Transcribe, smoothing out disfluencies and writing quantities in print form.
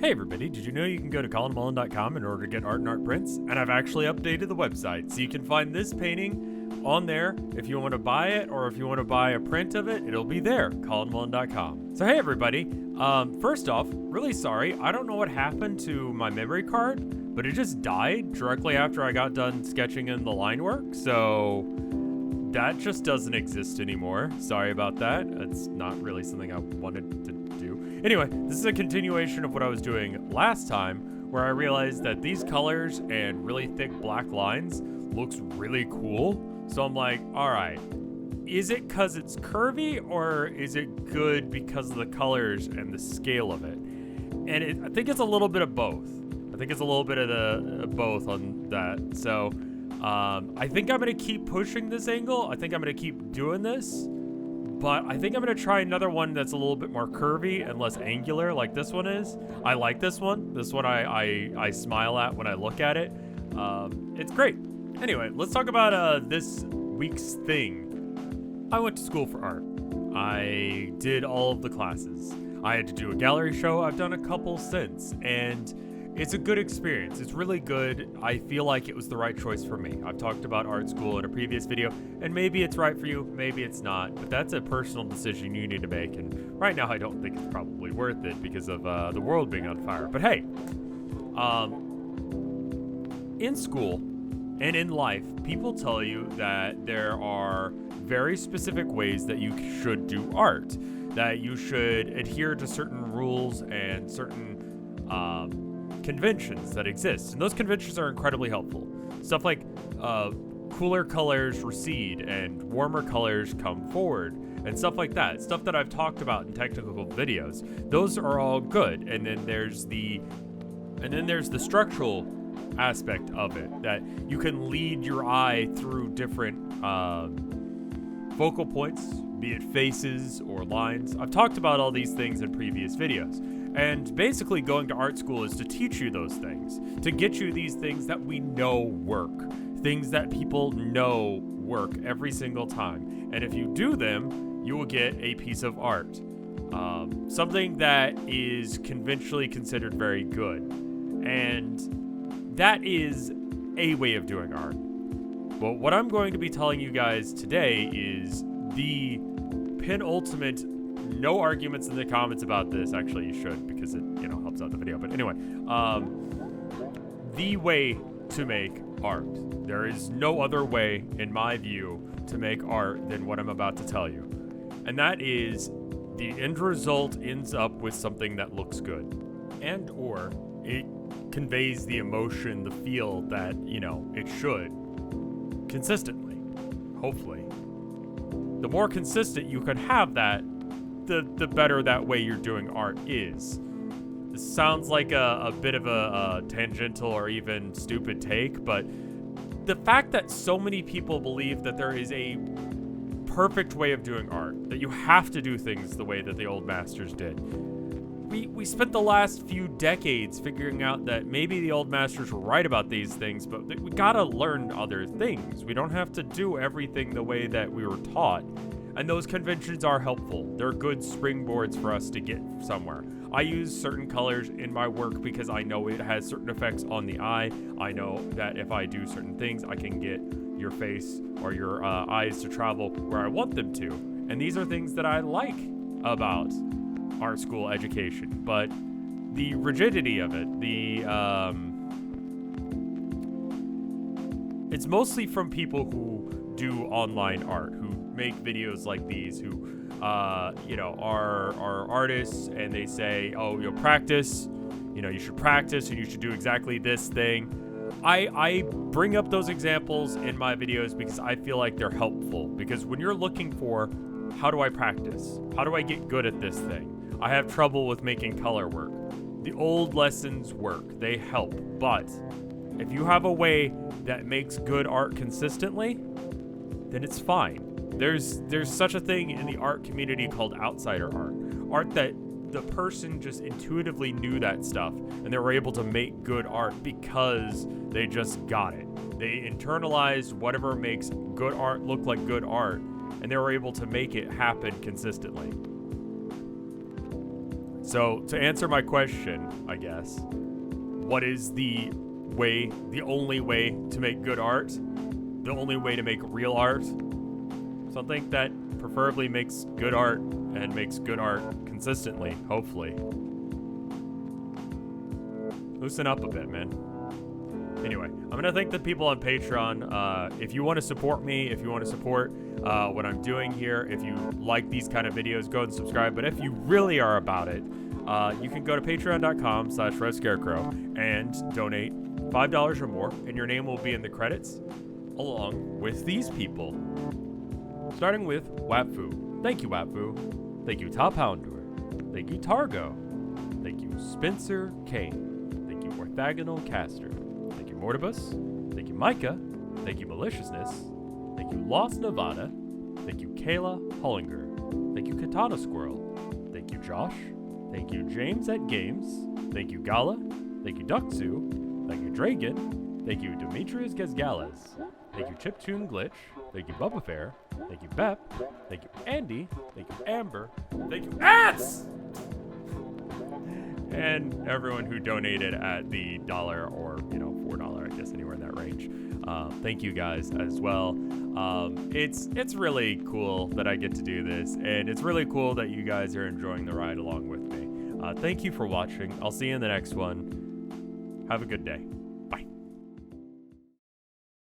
Hey everybody, did you know you can go to colinmullen.com in order to get art and art prints? And I've actually updated the website, so you can find this painting on there. If you want to buy it or if you want to buy a print of it, it'll be there, colinmullen.com. So hey everybody, first off, really sorry, I don't know what happened to my memory card, but it just died directly after I got done sketching in the line work, so that just doesn't exist anymore. Sorry about that. It's not really something I wanted to do. Anyway, this is a continuation of what I was doing last time, where I realized that these colors and really thick black lines looks really cool. So I'm like, all right, is it because it's curvy or is it good because of the colors and the scale of it? And I think it's a little bit of both. I think it's a little bit of the both on that. So I think I'm going to keep pushing this angle. I think I'm going to keep doing this. But I think I'm going to try another one that's a little bit more curvy and less angular like this one is. I like this one. This one I smile at when I look at it. It's great. Anyway, let's talk about this week's thing. I went to school for art. I did all of the classes. I had to do a gallery show. I've done a couple since, and it's a good experience. It's really good. I feel like it was the right choice for me. I've talked about art school in a previous video, and maybe it's right for you, maybe it's not, but that's a personal decision you need to make, and right now I don't think it's probably worth it because of the world being on fire. But hey, in school and in life, people tell you that there are very specific ways that you should do art, that you should adhere to certain rules and certain conventions that exist, and those conventions are incredibly helpful. Stuff like cooler colors recede and warmer colors come forward and stuff like that. Stuff that I've talked about in technical videos. Those are all good. And then there's the structural aspect of it, that you can lead your eye through different focal points, be it faces or lines. I've talked about all these things in previous videos. And basically going to art school is to teach you those things, to get you these things that we know work, things that people know work every single time. And if you do them, you will get a piece of art, something that is conventionally considered very good. And that is a way of doing art. Well, what I'm going to be telling you guys today is the penultimate. No arguments in the comments about this. Actually, you should, because it, helps out the video. But anyway, the way to make art. There is no other way, in my view, to make art than what I'm about to tell you. And that is the end result ends up with something that looks good. And or it conveys the emotion, the feel that, it should. Consistently. Hopefully. The more consistent you could have that, the better that way you're doing art is. This sounds like a bit of a tangential or even stupid take, but the fact that so many people believe that there is a perfect way of doing art, that you have to do things the way that the old masters did. We spent the last few decades figuring out that maybe the old masters were right about these things, but we gotta learn other things. We don't have to do everything the way that we were taught. And those conventions are helpful. They're good springboards for us to get somewhere. I use certain colors in my work because I know it has certain effects on the eye. I know that if I do certain things, I can get your face or your eyes to travel where I want them to. And these are things that I like about art school education. But the rigidity of it, it's mostly from people who do online art, who make videos like these, who are artists, and they say, oh, you'll practice, you should practice and you should do exactly this thing. I bring up those examples in my videos because I feel like they're helpful, because when you're looking for how do I practice, how do I get good at this thing, I have trouble with making color work. The old lessons work, they help, but if you have a way that makes good art consistently, then it's fine. There's such a thing in the art community called outsider art. Art that the person just intuitively knew that stuff, and they were able to make good art because they just got it. They internalized whatever makes good art look like good art, and they were able to make it happen consistently. So to answer my question, I guess, what is the only way to make good art? The only way to make real art? Something that preferably makes good art and makes good art consistently, hopefully. Loosen up a bit, man. Anyway, I'm going to thank the people on Patreon. If you want to support me, if you want to support what I'm doing here, if you like these kind of videos, go and subscribe. But if you really are about it, you can go to patreon.com/RevScarecrow and donate $5 or more, and your name will be in the credits along with these people. Starting with Wapfu. Thank you, Wapfu. Thank you, Top Houndour. Thank you, Targo. Thank you, Spencer Kane. Thank you, Orthogonal Caster. Thank you, Mortibus. Thank you, Micah. Thank you, Maliciousness. Thank you, Lost Nevada. Thank you, Kayla Hollinger. Thank you, Katana Squirrel. Thank you, Josh. Thank you, James at Games. Thank you, Gala. Thank you, Duxu. Thank you, Dragon. Thank you, Demetrius Gazgales. Thank you, Chiptune Glitch. Thank you, Bubba Fair. Thank you, Bep. Thank you, Andy. Thank you, Amber. Thank you, Ants! And everyone who donated at the $1 or, $4, I guess, anywhere in that range. Thank you guys as well. It's really cool that I get to do this, and it's really cool that you guys are enjoying the ride along with me. Thank you for watching. I'll see you in the next one. Have a good day.